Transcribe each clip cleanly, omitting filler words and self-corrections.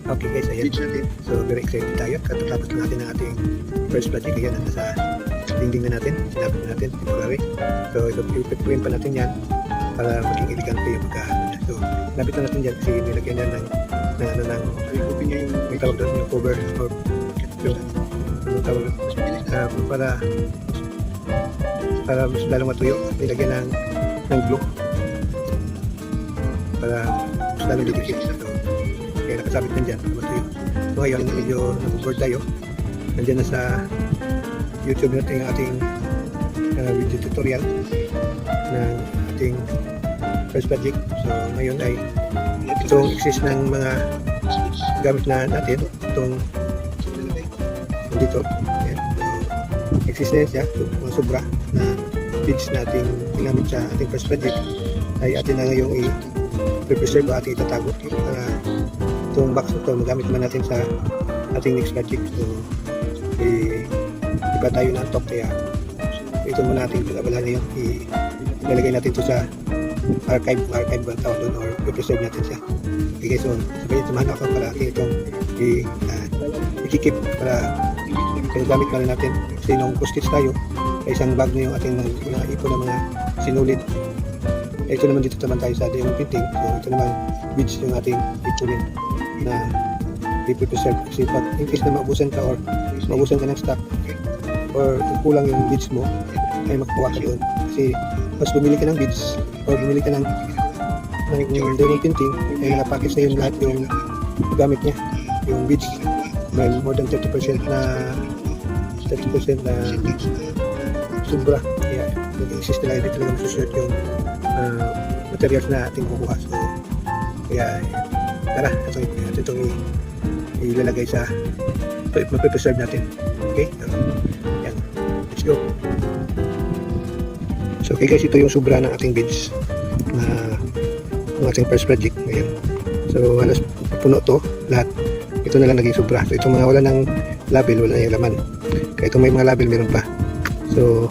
Okay guys, ayan. So very excited tayo. Katapos na natin ang ating first project. Ayan, nasa dingding na natin. Sinapit na natin. Temporary. So ito, ipipuin pa natin yan para maging elegante yung pagkahanod. So sinapit na natin yan kasi nilagyan yan ng may tawag doon yung cover or yung ano tawag para mas lalong matuyo. Nilagyan ng glue para mas lalong didikit. So kaya nakasabit na dyan para matuyo. So ngayon medyo nag-board tayo. Nandiyan na sa YouTube natin ang ating video tutorial ng ating first project. So ngayon ay itong exist ng mga gamit na natin. Itong dito. Ayan. So, exist na yan siya. So, mga sobra na feeds na ating ginamit sa ating first project ay atin na ngayong i-preserve o ating itatago para itong box na ito magamit naman natin sa ating next project. So iba tayo na top kaya ito muna natin pag-abala na yun, ilalagay natin ito sa archive ba tawag doon or i-preserve natin siya. Okay guys, so sabihin samahan ako para itong i-keep para gamit pa rin natin kasi nung postage tayo sa isang bag na yung ating ipon ng mga sinulid. Ito naman dito naman tayo sa diamond painting. So ito naman beads yung ating ipunin na i-preserve kasi pag in case na maubusan ka or maubusan ka ng stock or kulang yung beads mo ay makuha ka doon kasi mas bumili ka ng beads or bumili ka ng diamond painting ay nakapackage na yun lahat yung gamit niya yung beads may more than 30% na sobra kaya nag-exist na hindi talaga masusurt yung materials na ating kukuha. So kaya tara itong ilalagay sa mag-preserve natin. Okay, yan, let's go. So okay guys, ito yung sobra ng ating beads na ng ating first project. Ayan. So halos puno to lahat. Ito na lang naging sobra. So itong mga wala ng label, wala na yung laman. Kaya itong may mga label meron pa. So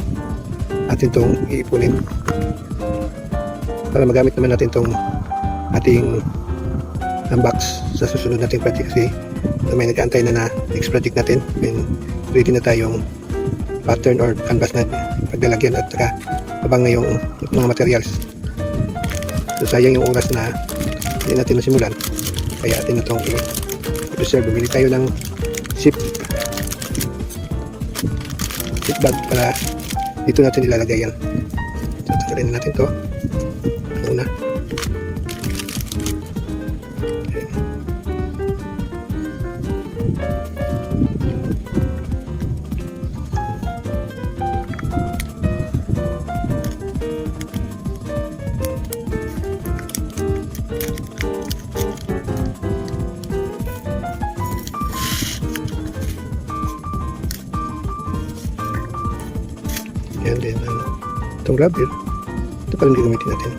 atin itong iipunin para magamit naman natin itong ating box sa susunod nating project kasi may nag-aantay na next project natin and ready na tayong pattern or canvas na paglalagyan at saka habang na yung mga materials. So sayang yung oras na hindi natin nasimulan kaya atin na itong i-preserve. Bumili tayo ng zip bag para dito natin ilalagay yan. So tanggalin na natin to muna. Yan din itong rubber ito pa rin gagamitin natin.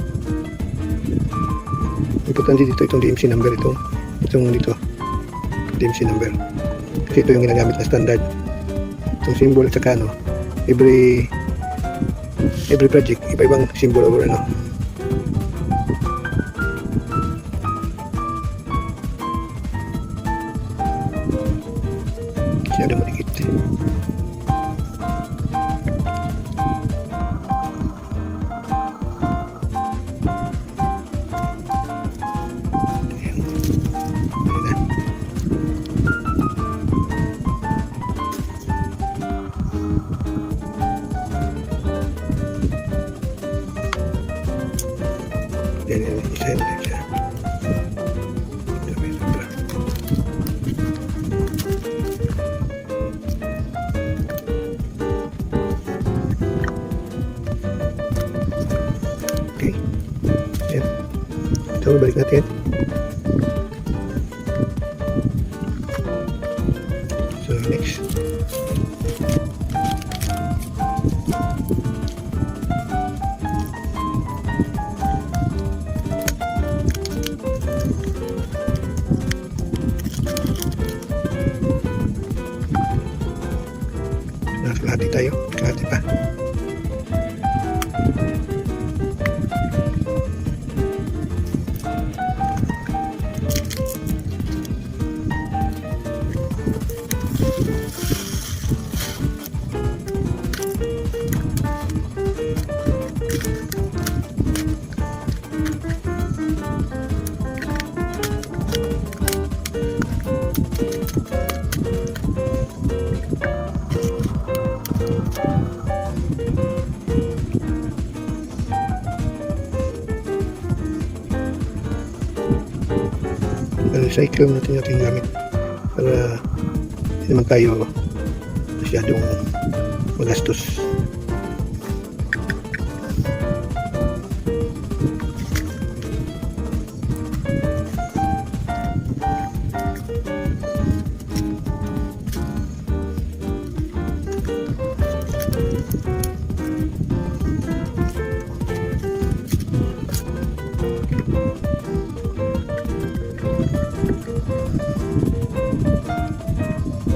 Importante dito itong DMC number itong dito DMC number kasi ito yung ginagamit na standard itong symbol at saka every project iba-ibang symbol over siya ada madikit. Yan, isa yun siya. Okay. Yan. Ito, balik natin. So, next. Kalahati tayo, kalahati pa. Recycle natin yung gamit para hindi naman tayo masyadong magastos.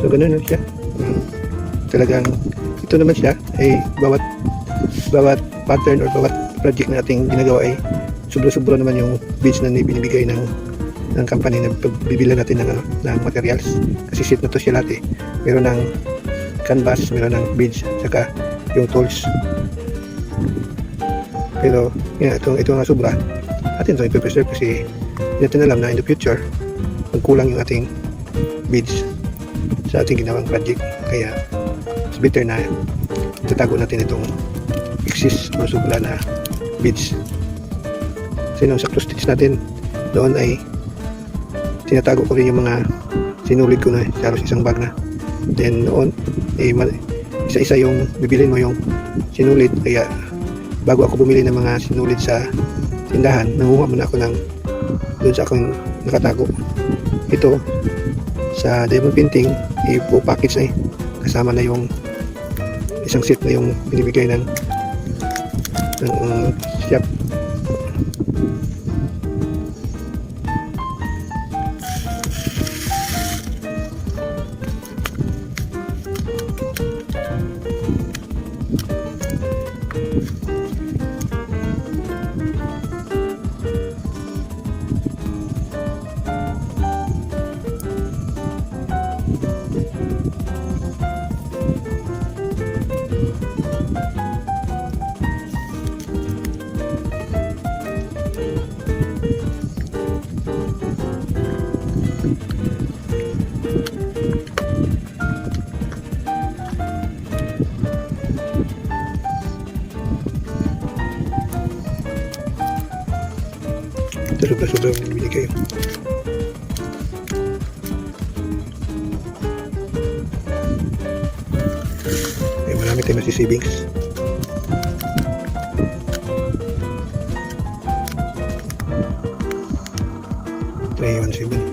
So ganun lang siya. Talagang ito naman siya ay bawat pattern or bawat project na ating ginagawa ay sobra-sobra naman yung beads na binibigay ng company na pagbibila natin ng materials. Kasi set na to siya lahat eh. Meron ng canvas, meron ng beads, saka yung tools. Pero yan, ito nga sobra. Atin ito ipipreserve kasi hindi natin alam na in the future magkulang yung ating beads sa ating ginawang project. Kaya it's better na itatago natin itong excess o sobra na beads. Kasi nung sa close stitch natin doon ay tinatago ko rin yung mga sinulid ko na sa isang bag na. Then noon isa-isa yung bibilin mo yung sinulid. Kaya bago ako bumili ng mga sinulid sa tindahan, nanguha muna ako ng doon sa akong nakatago. Ito sa diamond painting ipo-package na kasama na yung isang set na yung binibigay ng shop. Sobra-sobra yung binigay. Ay, marami tayong masisavings. $317.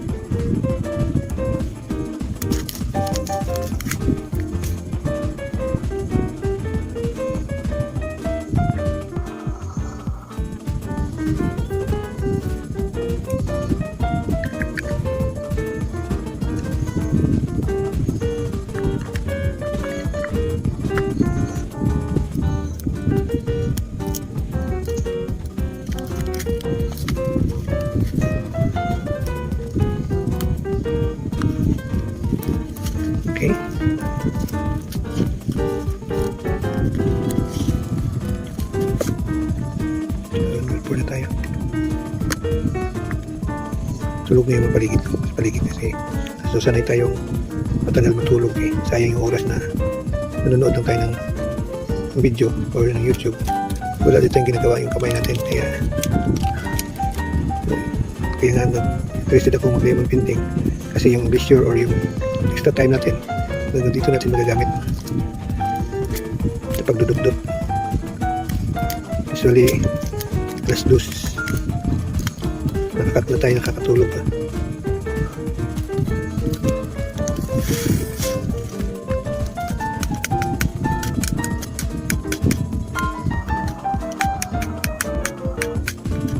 Okay. Malpo na tayo. Tulog na yung paligid ko. Paligid kasi so sanay tayong matagal matulog eh. Sayang yung oras na nanonood lang tayo ng video or ng YouTube. Wala dito yung ginagawa yung kamay natin. Kaya nga interested ako mag-diamond painting kasi yung leisure or yung extra time natin dito natin magagamit sa pagdudugdog. Usually alas 2 na tayo nakakatulog pa.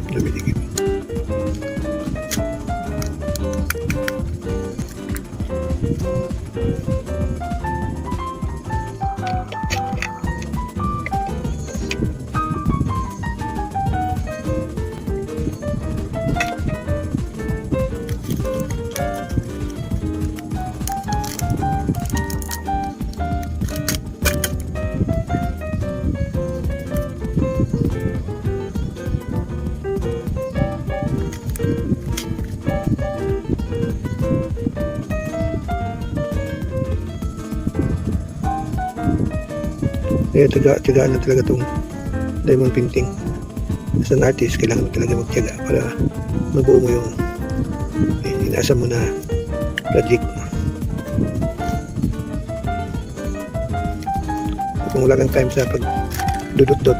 Lumiligid. Kaya tiyagaan na talaga itong diamond painting. As an artist, kailangan mo talaga magtiyaga para mabuo mo yung inaasa mo na project. Kung wala kang time sa pagdudot-dot,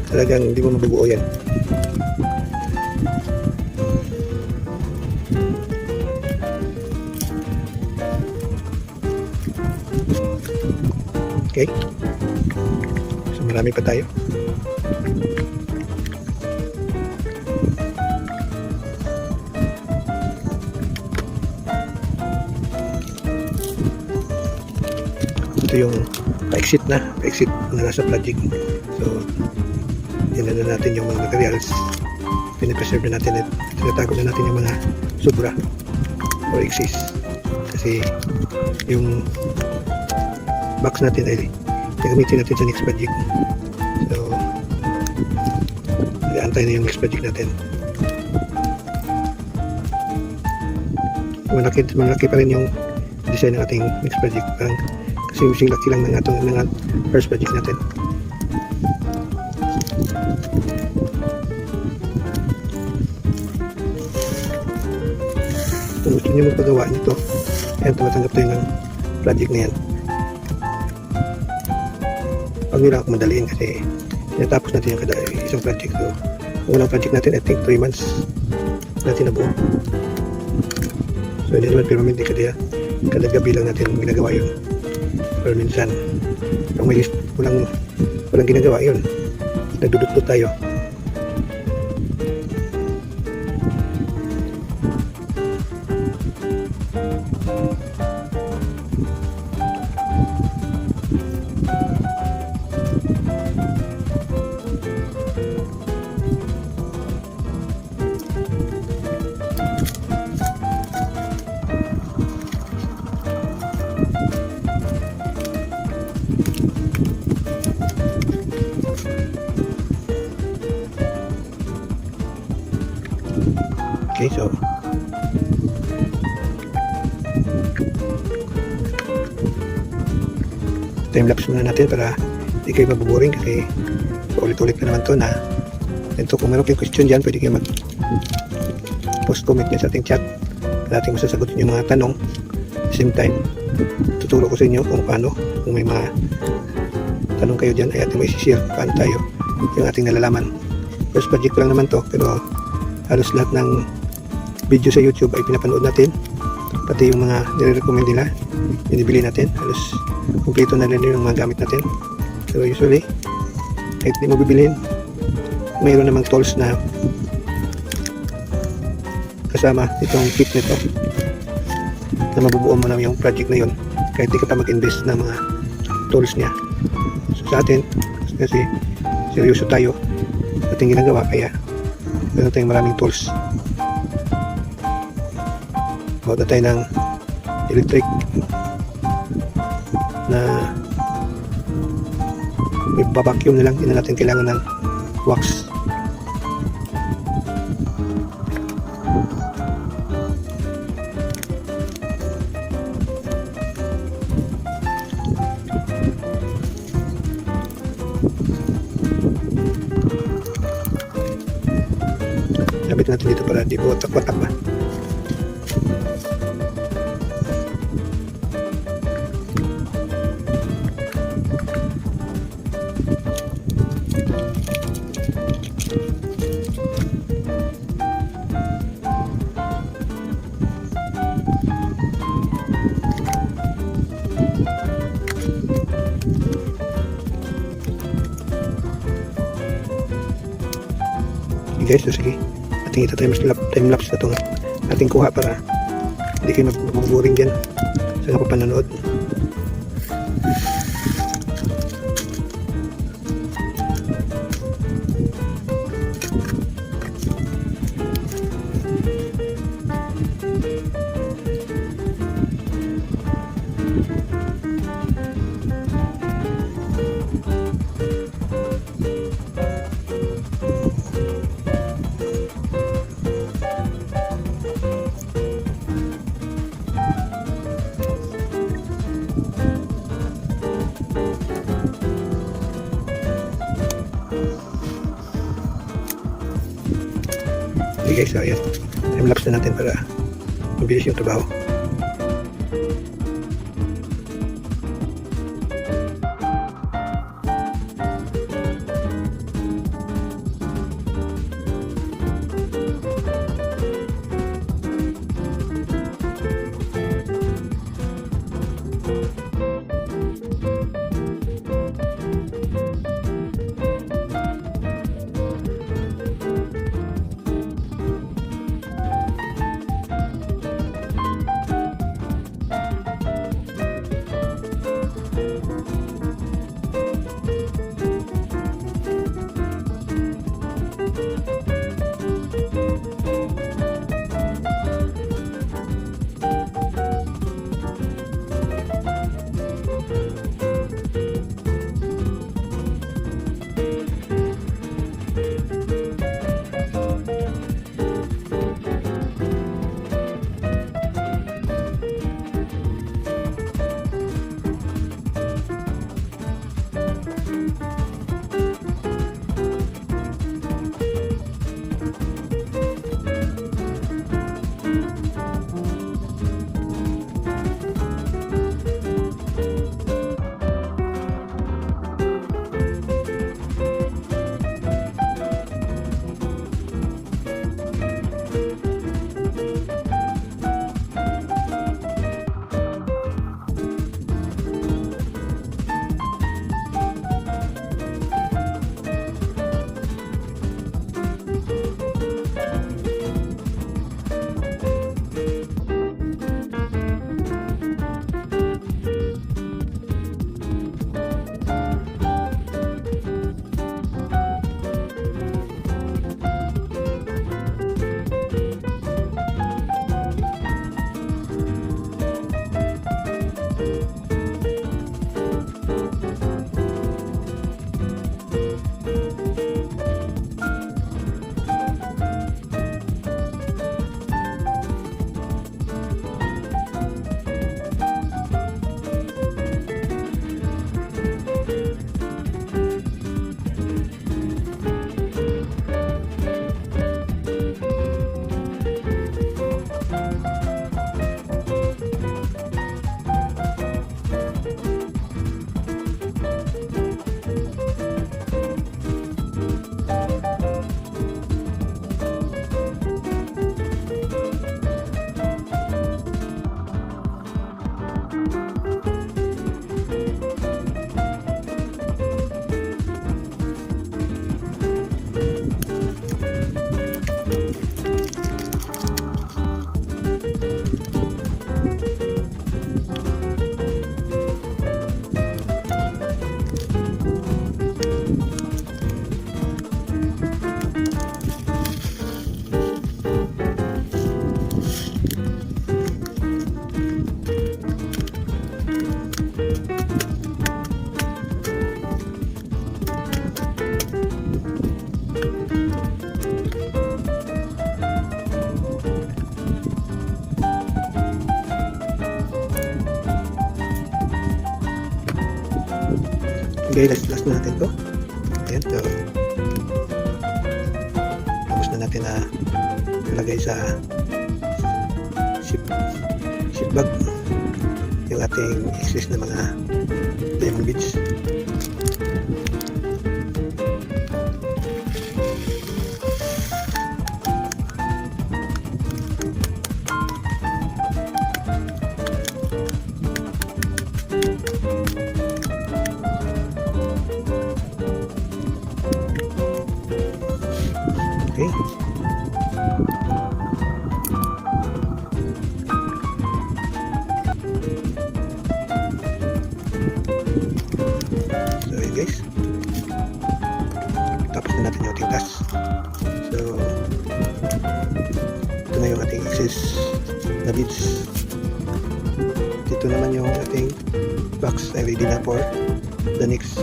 talagang hindi mo mabubuo yan. Okay, so marami pa tayo. Ito yung pa-exit na nasa project. So yan na natin yung mga materials, pinapreserve na natin at tinatago na natin yung mga sobra or excess, kasi yung box natin ay gagamitin natin sa next project. So nag-aantay na yung next project natin. Malaki pa rin yung design ng ating next project, parang kasi yung laki lang ng first project natin. Kung gusto nyo magpagawa nito, ayan, tumatanggap tayo ng project na yan. Huwag nyo lang ako madaliin kasi tinatapos natin yung isang project. So, ang unang project natin, I think 3 months natin nabuo. So, hindi naman pero hindi kada gabi lang natin ginagawa yun. Pero minsan, kung may walang ginagawa yun, nagdudot-dot tayo. Okay, so time-lapse muna natin para hindi kayo mabuboring, kasi ulit-ulit na naman to na ito. Kung meron kayong question dyan, pwede kayo mag-post comment dyan sa ating chat. Natin masasagutin yung mga tanong. Same time, tuturo ko sa inyo kung paano, kung may mga tanong kayo dyan ay ating may share paano tayo yung ating nalalaman. First project ko lang naman to, pero halos lahat ng video sa YouTube ay pinapanood natin, pati yung mga nire-recommend nila binibili natin. Halos kumpleto na rin yung mga gamit natin. So usually kahit di mo bibilhin, mayroon namang tools na kasama itong kit nito na mabubuo mo na yung project na yun kahit di ka pa mag-invest na mga tools niya. So sa atin, kasi seryoso tayo ating ginagawa, kaya meron tayong maraming tools. Bawat tayo ng electric na may babacuum na lang, hindi na natin kailangan ng wax. Labit natin dito para di watak-watak ba. Guys, so sige, ating time-lapse na itong ating kuha para hindi kayo mag-boring dyan sa kapapanood. Okay guys, so ayan. Time-lapse na natin para mabilis yung trabaho. Okay, last na natin to. Ayan, so tapos na natin na ilagay sa ship bag yung ating excess na mga diamond beads. Okay. So yun guys, tapos na natin yung ating task. So ito na yung ating excess na beads. Dito naman yung ating box ay ready na for the next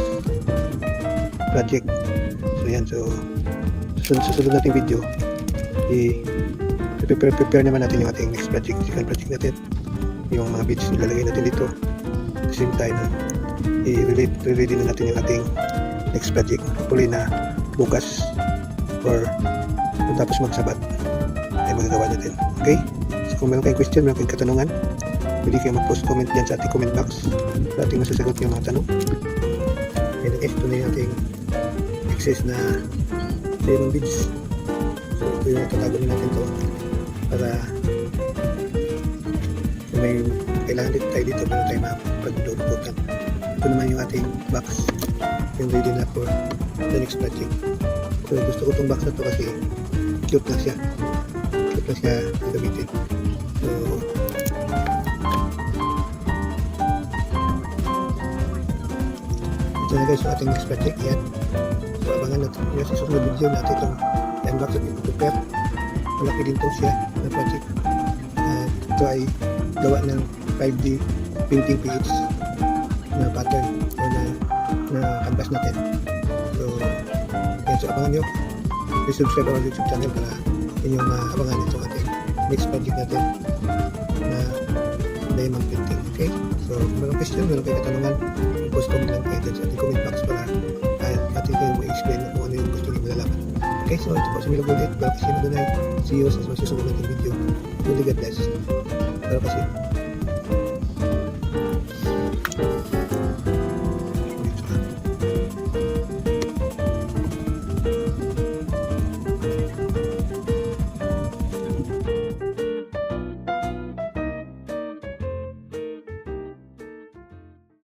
project. So yan, so susunod nating video i-prepare naman natin yung ating next project, second project natin, yung mga beads nilalagay natin dito. At the same time i-ready na natin yung ating next project, hopefully na bukas or tapos magsabat ay magagawa natin. Okay? So kung meron kayong question, meron kayong katanungan, pwede kayo mag-post comment dyan sa ating comment box para ating masasagot yung mga tanong. Okay na guys, ito na yung ating excess na lemon beads. So ito yung tatagalin natin to para kung may kailangan dito tayo dito para tayo mapag-dubutan. Ito naman yung ating box, yung ready na for the next project. So gusto ko itong box na to kasi cute lang siya gamitin. So ito na guys yung ating next project. Yan, so abangan natin yung sa susunod video natin itong unbox at i-prepare. Malaki din to siya na project. Ito ay gawa ng 5D painting PH na pattern o na canvas natin. So yan, so abangan nyo, please subscribe our YouTube channel para inyong abangan itong ating next project natin na diamond painting. Okay, so kung meron question, meron kayo katanungan, post comment lang kayo dyan sa ating comment box para ating kayo ma-explain kung ano yung gusto nyo malalaman. Okay, so ito po si Milo Godet. God bless you. See you sa susunod natin video. Really God bless. God bless you.